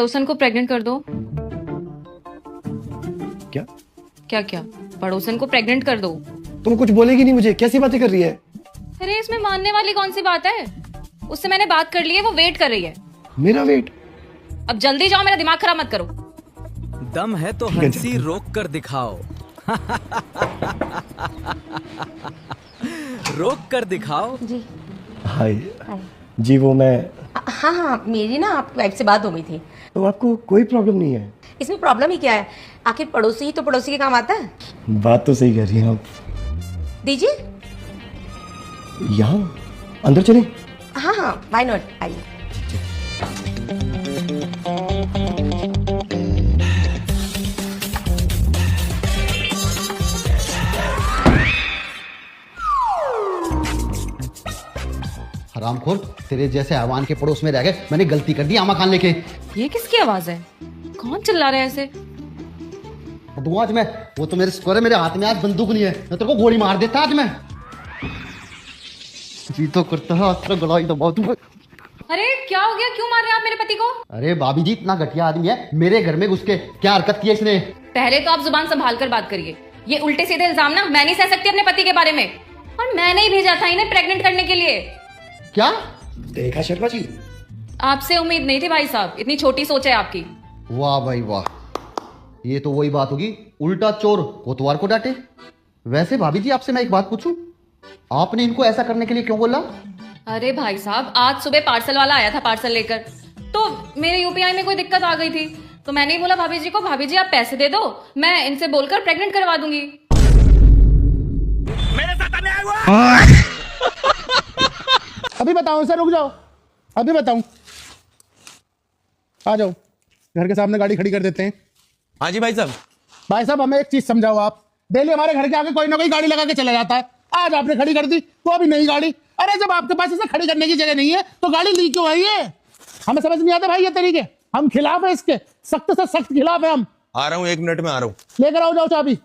पड़ोसन को प्रेग्नेंट कर दो। क्या क्या क्या? पड़ोसन को प्रेग्नेंट कर दो। तुम कुछ बोलेगी नहीं मुझे? कैसी बातें कर रही है? अरे इसमें मानने वाली कौन सी बात है? उससे मैंने बात कर ली है, वो वेट कर रही है। मेरा वेट? अब जल्दी जाओ, मेरा दिमाग खराब मत करो। दम है तो हंसी रोक कर दिखाओ। रोक कर दिखाओ। जी हाय। हाय। जी वो मैं। हाँ हाँ, मेरी ना आपकी वाइफ से बात हो गई थी। तो आपको कोई प्रॉब्लम नहीं है? इसमें प्रॉब्लम ही क्या है? आखिर पड़ोसी ही तो पड़ोसी के काम आता है। बात तो सही कर रही हैं आप। दीजिए। यहाँ अंदर चलें? हाँ हाँ, व्हाई नॉट, आइए। हरामखोर, तेरे जैसे हैवान के पड़ोस में रह गए। मैंने गलती कर दी आमा खान लेके। ये किसकी आवाज है? कौन चिल्ला रहा है ऐसे? दूं आज मैं। वो तो मेरे स्कोर है, मेरे हाथ में आज बंदूक नहीं है, मैं तेरे को गोली मार देता आज मैं। जी तो करता है आज गला ही दबा दूं। अरे क्या हो गया? क्यों मार रहे हैं आप मेरे पति को? अरे भाभी जी, इतना घटिया आदमी है, मेरे घर में घुस के क्या हरकत की है इसने? पहले तो आप जुबान संभाल कर बात करिए। ये उल्टे सीधे इल्जाम ना मैं नहीं सह सकती अपने पति के बारे में। और मैंने ही भेजा था इन्हें प्रेग्नेंट करने के लिए। क्या देखा शर्मा जी? आपसे उम्मीद नहीं थी भाई साहब, इतनी छोटी सोच है आपकी। वाह भाई वाह, ये तो वही बात होगी, उल्टा चोर कोतवाल को डांटे। वैसे भाभी जी, आपसे मैं एक बात पूछूं, आपने इनको ऐसा करने के लिए क्यों बोला? अरे भाई साहब, आज सुबह पार्सल वाला आया था पार्सल लेकर, तो मेरे यूपीआई में कोई दिक्कत आ गई थी, तो मैंने ही बोला भाभी जी को, भाभी जी आप पैसे दे दो, मैं इनसे बोलकर प्रेग्नेंट करवा दूंगी। मेरे साथ अन्याय हुआ। अभी बताऊं सर, रुक जाओ, अभी बताऊं। आ जाओ, घर के सामने गाड़ी खड़ी कर देते हैं। हाँ जी भाई साहब। भाई साहब, हमें एक चीज समझाओ आप। डेली हमारे घर के आगे कोई ना कोई गाड़ी लगा के चला जाता है। आज आपने खड़ी कर दी, वो भी नई गाड़ी। अरे जब आपके पास इसे खड़ी करने की जगह नहीं है तो गाड़ी ली क्यों आई है? हमें समझ नहीं आता भाई ये तरीके। हम खिलाफ है इसके, सख्त से सख्त खिलाफ है हम। आ रहा हूँ, 1 मिनट में आ रहा हूँ। लेकर आओ, जाओ चाबी।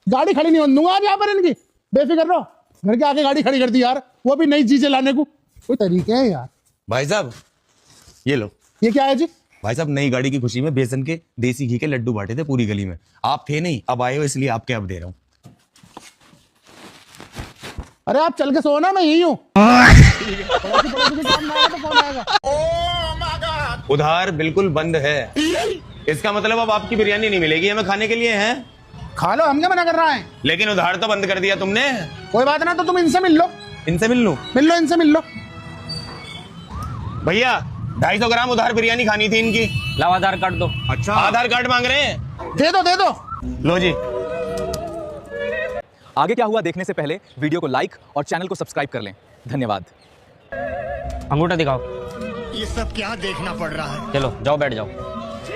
गाड़ी खड़ी नहीं होने दूंगा आज यहाँ पर इनकी, बेफिक्र रहो। घर के आगे गाड़ी खड़ी कर दी यार, वो भी नई चीजें लाने को। कोई तरीके है यार। भाई साहब ये लो। ये क्या है जी? भाई साहब, नई गाड़ी की खुशी में बेसन के देसी घी के लड्डू बांटे थे पूरी गली में। आप थे नहीं, अब आए हो इसलिए आपके अब दे रहा हूँ। अरे आप चल के सो ना, मैं यही हूँ। उधार बिल्कुल बंद है। इसका मतलब अब आपकी बिरयानी नहीं मिलेगी हमें खाने के लिए है? खा लो, हम क्या मना कर रहा है? लेकिन उधार तो बंद कर दिया तुमने। कोई बात ना, तो तुम इनसे मिल लो। इनसे मिल लूं? मिल लो, इनसे मिल लो। भैया 250 ग्राम उधार बिरयानी खानी थी इनकी। लाओ आधार कार्ड दो। अच्छा, आधार कार्ड मांग रहे हैं? दे दो, दे दो। लो जी। आगे क्या हुआ देखने से पहले वीडियो को लाइक और चैनल को सब्सक्राइब कर लें। धन्यवाद। अंगूठा दिखाओ। ये सब क्या देखना पड़ रहा है? चलो जाओ, बैठ जाओ,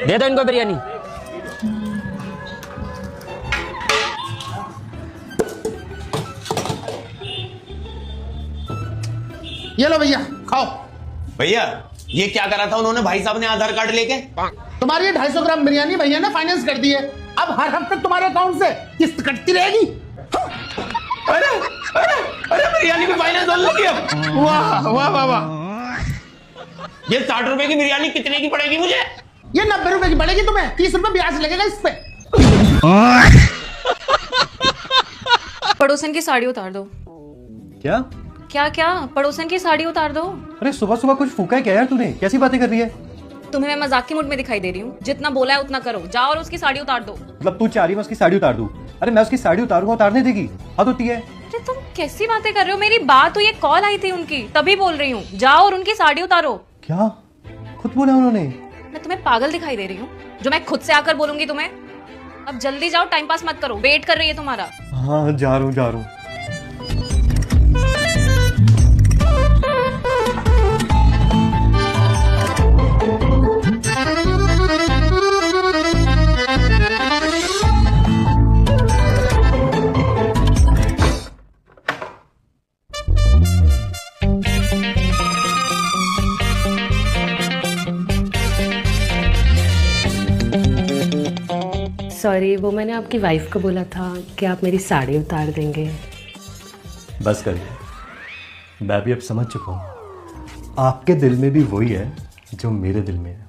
दे दो इनको बिरयानी। ये लो भैया, खाओ। भैया ये क्या करा था उन्होंने? भाई साहब ने आधार कार्ड लेके तुम्हारी ये 250 ग्राम बिरयानी भैया ने फाइनेंस कर दी है। अब हर हफ्ते तुम्हारे अकाउंट से किस्त कटती रहेगी। अरे अरे अरे, बिरयानी में फाइनेंस होने लगी अब। वाह वाह वाह वाह। ये 60 रुपए की बिरयानी कितने की पड़ेगी मुझे? ये 90 रुपए की पड़ेगी तुम्हें, 30 रुपए ब्याज लगेगा इस पे। पड़ोसन की साड़ी उतार दो। क्या क्या क्या? पड़ोसन की साड़ी उतार दो। अरे सुबह सुबह कुछ फूका है क्या यार तूने? कैसी बातें कर रही है? तुम्हें मैं मजाक के मूड में दिखाई दे रही हूँ? जितना बोला है उतना करो, जाओ और उसकी साड़ी उतार दो। मतलब तू चाह रही मैं उसकी साड़ी उतार दूं? अरे मैं उसकी साड़ी उतारूंगा, उतारने देगी? हद होती है। अरे तुम कैसी बातें कर रहे हो? मेरी बात हुई, एक कॉल आई थी उनकी, तभी बोल रही हूँ। जाओ और उनकी साड़ी उतारो। क्या खुद बोला उन्होंने? मैं तुम्हें पागल दिखाई दे रही हूँ जो मैं खुद से आकर बोलूंगी तुम्हें? अब जल्दी जाओ, टाइम पास मत करो, वेट कर रही है तुम्हारा। हाँ जा रहा हूँ, जा रहा हूँ। सॉरी, वो मैंने आपकी वाइफ को बोला था कि आप मेरी साड़ी उतार देंगे। बस करिए, मैं भी अब समझ चुका हूँ आपके दिल में भी वही है जो मेरे दिल में है।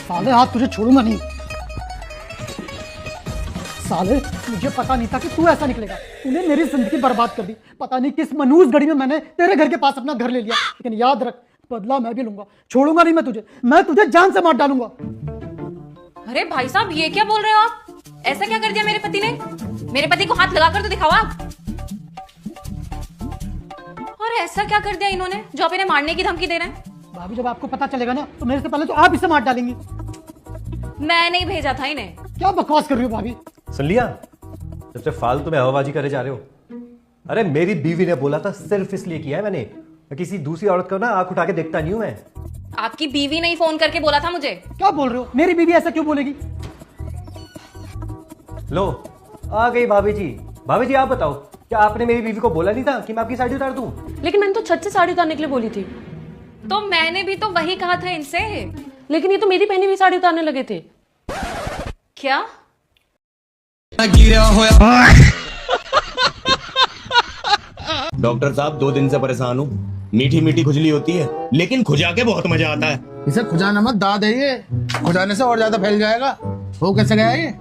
साले हाथ तुझे छोड़ूंगा नहीं। साले मुझे पता नहीं था कि तू ऐसा निकलेगा। तूने मेरी जिंदगी बर्बाद कर दी। पता नहीं किस मनूस घड़ी में मैंने तेरे घर के पास अपना घर ले लिया, लेकिन याद रख बदला मैं भी लूंगा। छोड़ूंगा नहीं मैं तुझे जान से मार डालूंगा। अरे भाई साहब ये क्या बोल रहे हो आप? ऐसा क्या कर दिया मेरे पति ने? मेरे पति को हाथ लगाकर तो दिखाओ आप। और ऐसा क्या कर दिया इन्होंने जो आप इन्हें मारने की धमकी दे रहे हैं? भाभी जब आपको पता चलेगा ना तो मेरे से पहले तो आप इसे मार डालेंगी। मैं नहीं भेजा था इन्हें। क्या बकवास कर रही हो भाभी? सुन लिया, जब से फालतू में हवाबाजी करे जा रहे हो। अरे मेरी बीवी ने बोला था, सिर्फ इसलिए किया है मैंने। मैं किसी दूसरी औरत को ना आंख उठा के देखता नहीं हूं मैं। आपकी बीवी ने ही फोन करके बोला था मुझे। क्या बोल रहे हो? मेरी बीवी ऐसा क्यों बोलेगी? लो आ गई भाभी जी। भाभी जी आप बताओ, क्या आपने मेरी बीवी को बोला नहीं था कि मैं आपकी साड़ी उतार दूं? लेकिन मैंने तो छत से साड़ी उतारने के लिए बोली थी। तो मैंने भी तो वही कहा था इनसे। लेकिन ये तो मेरी पहनी हुई साड़ी उतारने लगे थे। क्या? डॉक्टर साहब 2 दिन से परेशान हूँ। मीठी मीठी खुजली होती है, लेकिन खुजा के बहुत मजा आता है। इसे खुजाना मत, दाद है ये। खुजाने से और ज्यादा फैल जाएगा। वो कैसे गया ये?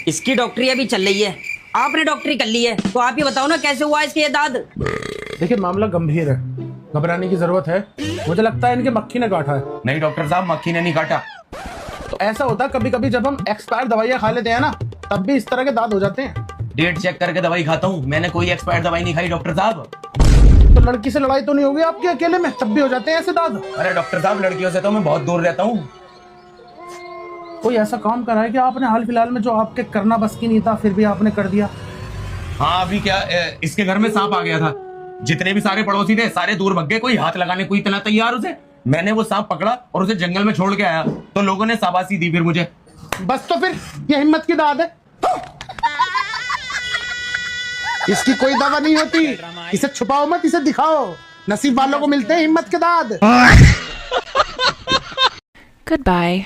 इसकी डॉक्टरी अभी चल रही है, आपने डॉक्टरी कर ली है, तो आप ही बताओ ना कैसे हुआ इसके ये दाद? देखिए मामला गंभीर है, घबराने की जरूरत है। मुझे लगता है इनके मक्खी ने काटा है। नहीं डॉक्टर साहब, मक्खी ने नहीं काटा। तो ऐसा होता है कभी कभी जब हम एक्सपायर दवाइयाँ खा लेते हैं ना, तब भी इस तरह के दाद हो जाते हैं। डेट चेक करके दवाई खाता हूँ, मैंने कोई एक्सपायर दवाई नहीं खाई डॉक्टर साहब। तो लड़की से लड़ाई तो नहीं होगी आपके अकेले में, तब भी हो जाते हैं ऐसे दाद? अरे डॉक्टर साहब, लड़कियों से तो मैं बहुत दूर रहता हूँ। कोई ऐसा काम करा है कि आपने हाल फिलहाल में जो आपके करना बस की नहीं था, फिर भी आपने कर दिया? हाँ अभी क्या, इसके घर में सांप आ गया था। जितने भी सारे पड़ोसी थे सारे दूर भग गए, कोई हाथ लगाने कोई इतना तैयार उसे। मैंने वो सांप पकड़ा और उसे जंगल में छोड़ के आया, तो लोगों ने शाबाशी दी फिर मुझे। बस तो फिर ये हिम्मत की दाद है। इसकी कोई दवा नहीं होती। इसे छुपाओ मत, इसे दिखाओ। नसीब वालों को मिलते हैं हिम्मत के दाद। Goodbye.